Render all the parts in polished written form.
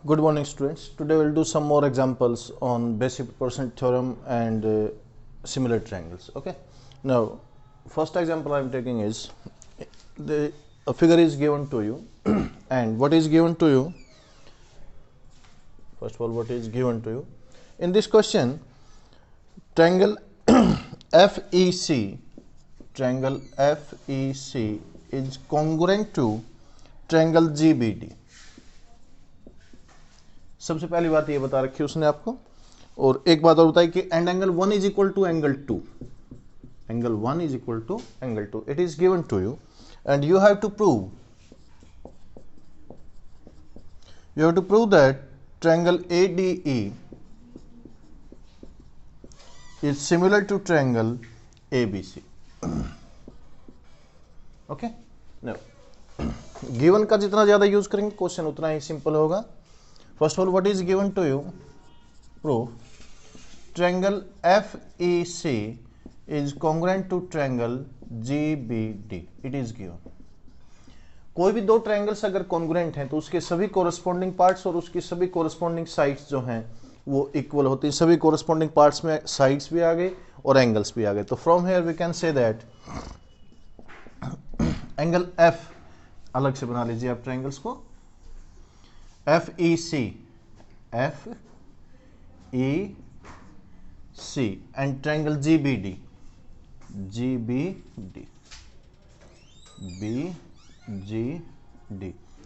Good morning, students. Today we'll do some more examples on basic proportion theorem and similar triangles. Okay. Now, first example I'm taking is a figure is given to you, and what is given to you? First of all, what is given to you? In this question, triangle FEC, triangle FEC is congruent to triangle GBD. सबसे पहली बात ये बता रखी है उसने आपको, और एक बात और बताई कि and angle 1 is equal to angle 2, angle 1 is equal to angle 2. It is given to you and you have to prove that triangle ADE is similar to triangle ABC. Okay. Now given का जितना ज्यादा use करेंगे question उतना ही simple होगा. First of all, what is given to you? Proof triangle FEC is congruent to triangle GBD. It is given. कोई भी दो ट्रायंगल्स अगर कॉन्ग्रुएंट हैं तो उसके सभी कोरस्पॉन्डिंग पार्ट्स और उसकी सभी कोरस्पॉन्डिंग साइड्स जो हैं वो इक्वल होती हैं. सभी कोरस्पॉन्डिंग पार्ट्स में साइड्स भी आ गए और एंगल्स भी आ गए. तो from here we can say that angle F अलग से बना लीजिए आप ट्रायंगल्स को. FEC and triangle GBD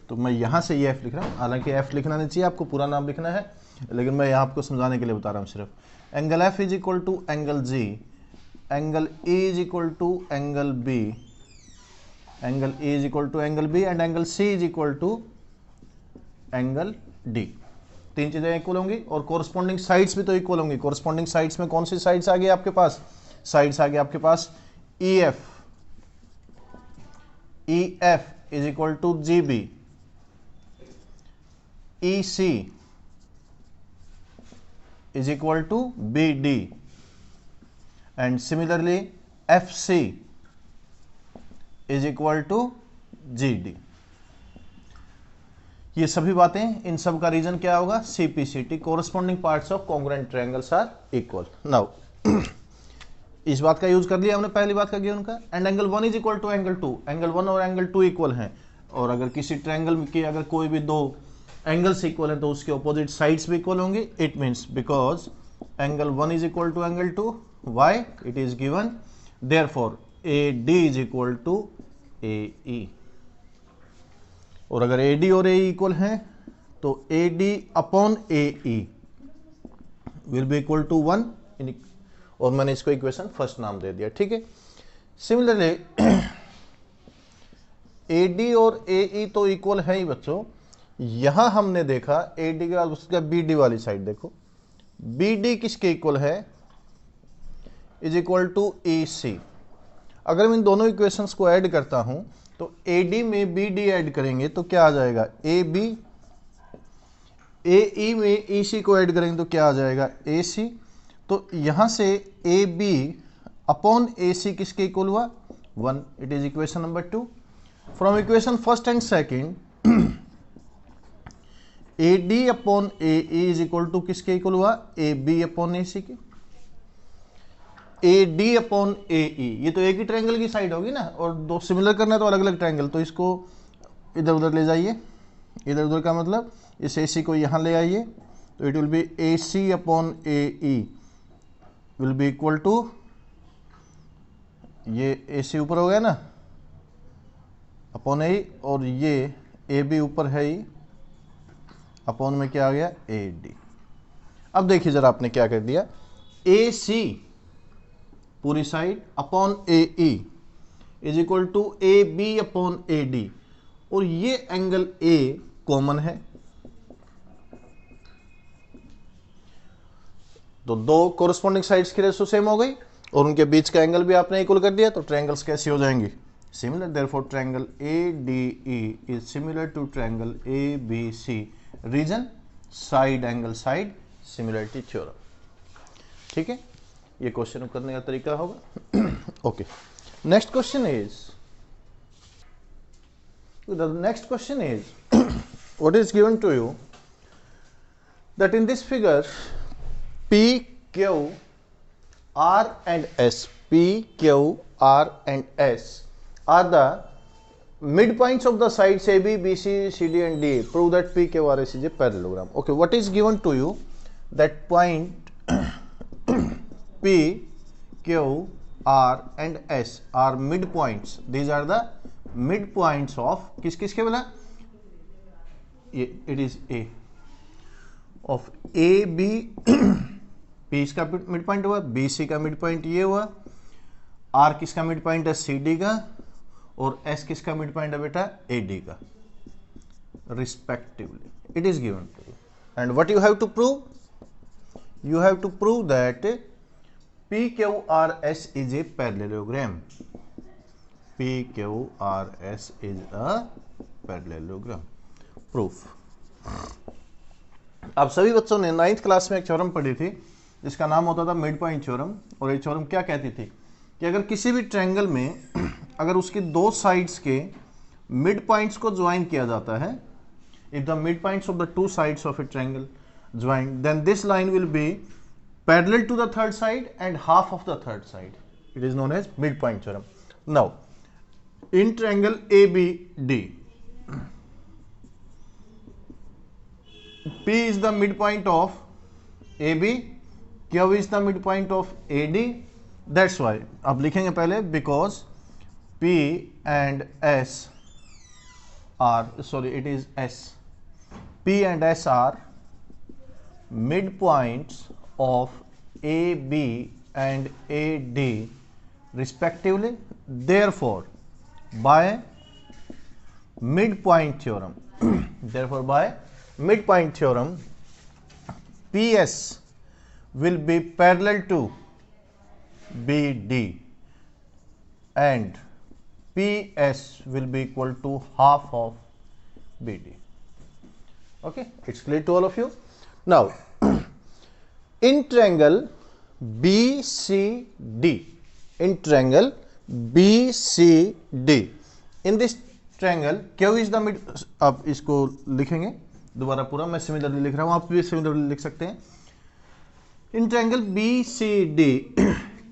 तो मैं यहां से ये F लिख रहा हूं. हालांकि F लिखना नहीं चाहिए, आपको पूरा नाम लिखना है, लेकिन मैं यहां आपको समझाने के लिए बता रहा हूं सिर्फ. Angle F is equal to angle G, angle E is equal to angle B, angle E is equal to angle B and angle C is equal to angle D. तीन चीजें इक्वल होंगी और कोरस्पॉन्डिंग साइड्स भी तो equal होंगी. Corresponding sides में कौन सी sides आ गई आपके पास? साइड्स आ गई आपके पास EF is equal to GB, EC is equal to BD and similarly FC is equal to GD. ये सभी बातें, इन सब का रीजन क्या होगा? CPCT, corresponding parts of congruent triangles are equal. Now इस बात का यूज कर लिया हमने पहली बात का गिवन का. And angle 1 is equal to angle 2, angle 1 और एंगल 2 इक्वल हैं. और अगर किसी ट्रायंगल की अगर कोई भी दो एंगल्स इक्वल हैं तो उसके ऑपोजिट साइड्स भी इक्वल होंगे. It means because angle 1 is equal to angle 2, why? It is given. Therefore AD is equal to AE. और अगर AD और AE इक्वल हैं तो AD upon AE will be equal to 1. और मैंने इसको इक्वेशन फर्स्ट नाम दे दिया. ठीक है. सिमिलरली AD और AE तो इक्वल है ही बच्चों. यहां हमने देखा AD के बाद उसका BD वाली साइड देखो. BD किसके इक्वल है? Is equal to EC. अगर मैं इन दोनों इक्वेशंस को ऐड करता हूं तो AD में BD ऐड करेंगे तो क्या आ जाएगा? AB. AE में EC को ऐड करेंगे तो क्या आ जाएगा? AC. तो यहां से AB अपॉन AC किसके इक्वल हुआ? 1. It is equation number 2. From equation first and second AD upon AE is equal to किसके इक्वल हुआ? AB अपॉन AC के. AD अपॉन AE ये तो एक ही ट्रायंगल की साइड होगी ना, और दो सिमिलर करना है तो अलग अलग ट्रायंगल. तो इसको इधर उधर ले जाइए. इधर उधर का मतलब इस AC को यहां ले आइए तो it will be AC upon AE will be equal to, ये AC ऊपर हो गया ना अपॉन AE, और ये AB ऊपर है ही, अपॉन में क्या आ गया? AD. अब देखिए जरा आपने क्या कर दिया. AC पूरी side upon AE is equal to AB upon AD, और ये एंगल A कॉमन है तो दो कोरस्पॉन्डिंग साइड्स की रेशो सेम हो गई और उनके बीच का एंगल भी आपने इक्वल कर दिया. तो ट्रायंगल्स कैसे हो जाएंगे? Similar. Therefore triangle ADE is similar to triangle ABC. Reason? Side angle side similarity theorem. ठीक है. ये क्वेश्चन करने का तरीका होगा. Okay. Next question is The next question is, what is given to you? that in this figure P, Q, R and S, P, Q, R and S are the midpoints of the sides AB, BC, CD and D. Prove that P, Q, R, S is a parallelogram. Okay, what is given to you? That point P, Q, R and S are midpoints. These are the midpoints of किस के बोला? It is A of A, B. P इसका mid point हुआ, B C का mid point ये हुआ, are किसका mid point है? सी डी का, और एस किसका मिड पॉइंट है बेटा? ए डी का, respectively. It is given to you. And what you have to prove? You have to prove that P Q R S is a parallelogram. P Q R S is a parallelogram. Proof. आप सभी बच्चों ने 9th class में एक theorem पढ़ी थी जिसका नाम होता था मिड पॉइंट थ्योरम. और ये थ्योरम क्या कहती थी कि अगर किसी भी ट्रायंगल में अगर उसकी दो साइड्स के मिड पॉइंट्स को ज्वाइन किया जाता है, if the mid points of the two sides of a triangle join, then this line will be parallel to the third side and half of the third side. It is known as mid point theorem. Now in triangle A B D, P is the midpoint of AB, Q is the midpoint of AD. That's why अब लिखेंगे पहले because P and S are, sorry it is S, P and S are midpoints of AB and AD respectively. Therefore by midpoint theorem, therefore by midpoint theorem, PS will be parallel to BD and PS will be equal to half of BD. Okay, it's clear to all of you. Now in triangle BCD, in triangle BCD, in this triangle Q is the mid. अब इसको लिखेंगे दोबारा पूरा, मैं similarly लिख रहा हूं, आप भी सिमिलरली लिख सकते हैं. In triangle B C D,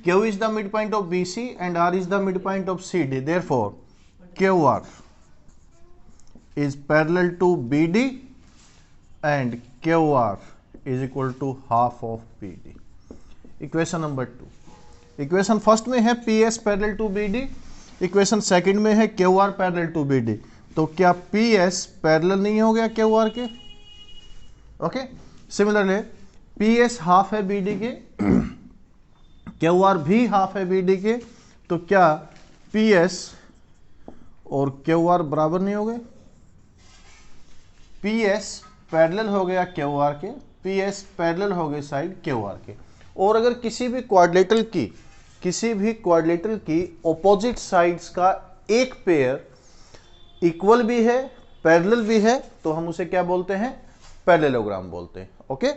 Q is the mid point of B C and R is the mid point of C D. Therefore Q R is parallel to B D and Q R is equal to half of B D. Equation number 2. Equation first में है P S parallel to B D, equation second में है Q R parallel to B D. तो क्या P S parallel नहीं हो गया Q R के? Okay, similarly P S half है बी डी के, क्यू आर भी हाफ है बी डी के. तो क्या पी एस और क्यू आर बराबर नहीं हो गए? पी एस पैरेलल हो गया क्यू आर के, पी एस पैरेलल हो गए साइड क्यू आर के. और अगर किसी भी क्वाड्रिलेटरल की ऑपोजिट साइड्स का एक पेयर इक्वल भी है, पैरेलल भी है, तो हम उसे क्या बोलते हैं? पैरेललोग्राम बोलते हैं. Okay,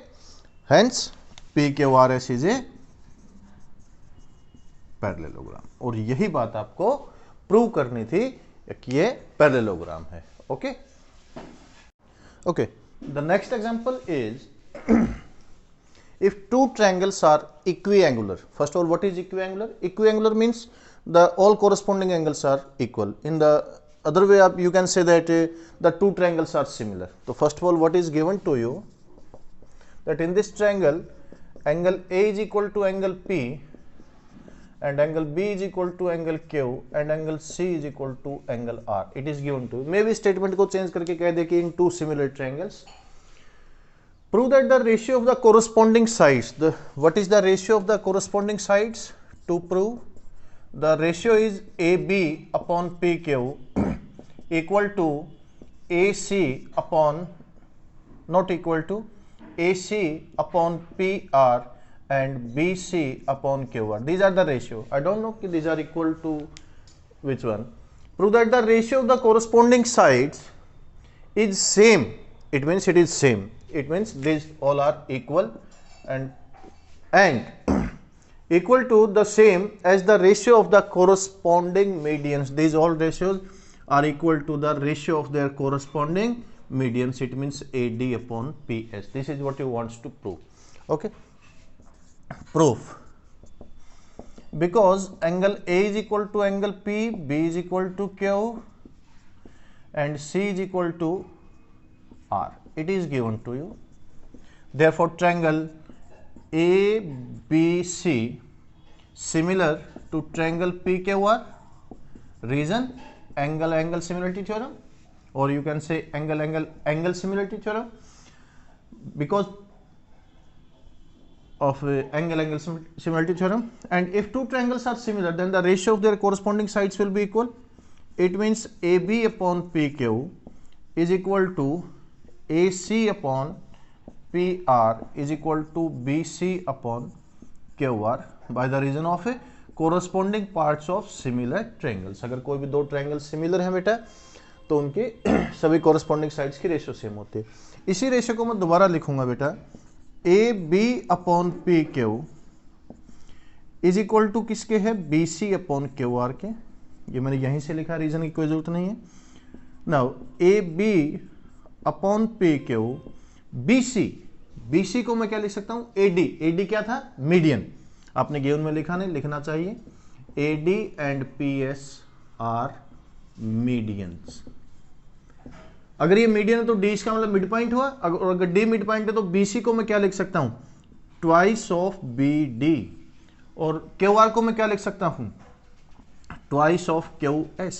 hence P Q R S is a parallelogram. और यही बात आपको प्रूव करनी थी कि ये पैरेललोग्राम है. Okay okay, the next example is if two triangles are equiangular. First of all, what is equiangular? Equiangular means the all corresponding angles are equal. In the other way up, you can say that the two triangles are similar. So first of all, what is given to you? That in this triangle, angle A is equal to angle P and angle B is equal to angle Q and angle C is equal to angle R. It is given to you. Maybe statement को change करके कह दे कि in two similar triangles. Prove that the ratio of the corresponding sides. What is the ratio of the corresponding sides? To prove, the ratio is AB upon PQ equal to AC upon, not equal to, AC upon PR and BC upon QR. These are the ratio. I don't know if these are equal to which one. Prove that the ratio of the corresponding sides is same. It means it is same. It means these all are equal and equal to the same as the ratio of the corresponding medians. These all ratios are equal to the ratio of their corresponding medians, it means AD upon PS. This is what you want to prove. Okay, proof. Because angle A is equal to angle P, B is equal to Q, and C is equal to R. It is given to you. Therefore, triangle ABC similar to triangle PQR. Reason, angle similarity theorem, or you can say angle similarity theorem. Because of angle similarity theorem. And if two triangles are similar, then the ratio of their corresponding sides will be equal. It means AB upon PQ is equal to AC upon PR is equal to BC upon QR by the reason of a corresponding parts of similar triangles. अगर कोई भी दो triangle similar हैं बेटा तो उनके सभी corresponding sides की रेशियो सेम होती है. इसी रेशियो को मैं दोबारा लिखूंगा बेटा, AB upon PQ is equal to किसके है, BC अपॉन QR के. ये मैंने यहीं से लिखा, रीजन की कोई जरूरत नहीं है. Now AB upon PQ BC को मैं क्या लिख सकता हूं, AD क्या था, मीडियन. आपने गिवन में लिखा नहीं, लिखना चाहिए. AD and PS are medians. अगर ये मीडियन है तो D इसका मतलब मिड पॉइंट हुआ, और अगर D मिड पॉइंट है तो BC को मैं क्या लिख सकता हूं, ट्वाइस ऑफ BD. और QR को मैं क्या लिख सकता हूं, ट्वाइस ऑफ QS.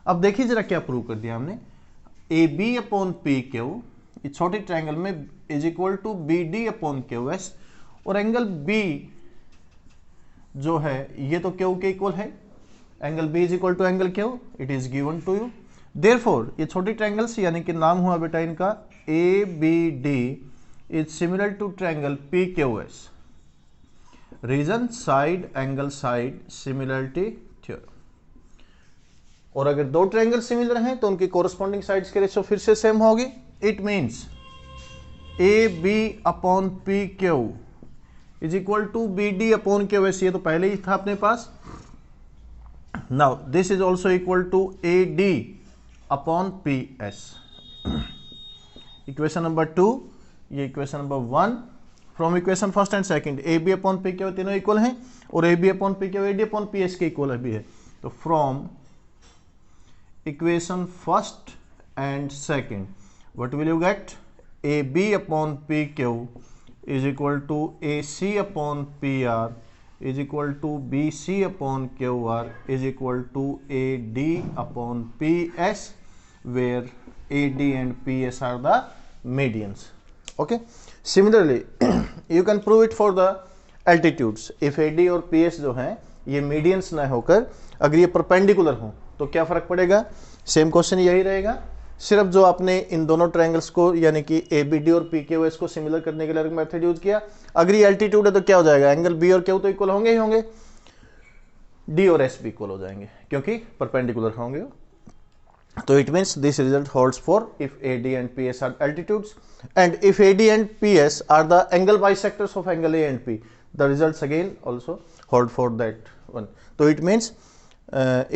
अब देखिए जरा क्या प्रूव कर दिया हमने. AB अपॉन PQ इस छोटे ट्रायंगल में is equal to BD upon QS, और एंगल B जो है ये तो Q के इक्वल है. Angle B is equal to angle Q, it is given to you. Therefore ये छोटी ट्रायंगल्स यानी कि नाम हुआ बेटा इनका ABD is similar to triangle PQS. Reason, side angle side similarity theorem. और अगर दो ट्रायंगल सिमिलर हैं तो उनकी कोरस्पॉन्डिंग साइड्स की रेशियो फिर से सेम होगी. It means AB upon PQ is equal to BD upon QS. ये तो पहले ही था अपने पास. Now this is also equal to AD upon PS. Equation number 2, ये equation number 1. From equation first and second AB upon PQ तीनों equal हैं, और AB upon PQ AD upon PS के इक्वल भी है. तो from equation first and second what will you gate, AB upon PQ is equal to AC upon PR is equal to BC upon QR is equal to AD upon PS, where AD and PS are the medians. Okay, similarly you can prove it for the altitudes. If AD और PS जो हैं ये medians ना होकर अगर ये perpendicular हो तो क्या फर्क पड़ेगा. सेम क्वेश्चन यही रहेगा, सिर्फ जो आपने इन दोनों ट्रायंगल्स को यानी कि ABD और PQS को सिमिलर करने के लिए मेथड यूज किया. अगर ये एल्टीट्यूड है तो क्या हो जाएगा, एंगल B और Q तो इक्वल होंगे ही होंगे, D और S भी इक्वल हो जाएंगे क्योंकि परपेंडिकुलर होंगे. तो it means this result holds for if AD and PS are altitudes, and if AD and PS are the angle bisectors of angle A and P, the results again also hold for that one. तो it means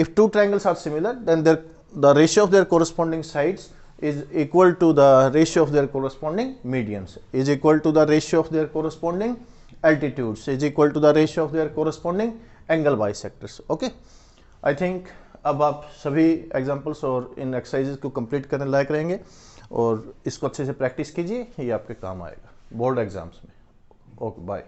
if two triangles are similar, then the ratio of their corresponding sides is equal to the ratio of their corresponding medians, is equal to the ratio of their corresponding altitudes, is equal to the ratio of their corresponding angle bisectors. Okay, I think अब आप सभी examples और इन exercises को complete करने लायक रहेंगे, और इसको अच्छे से प्रैक्टिस कीजिए, ये आपके काम आएगा बोर्ड एग्जाम्स में. Okay, bye.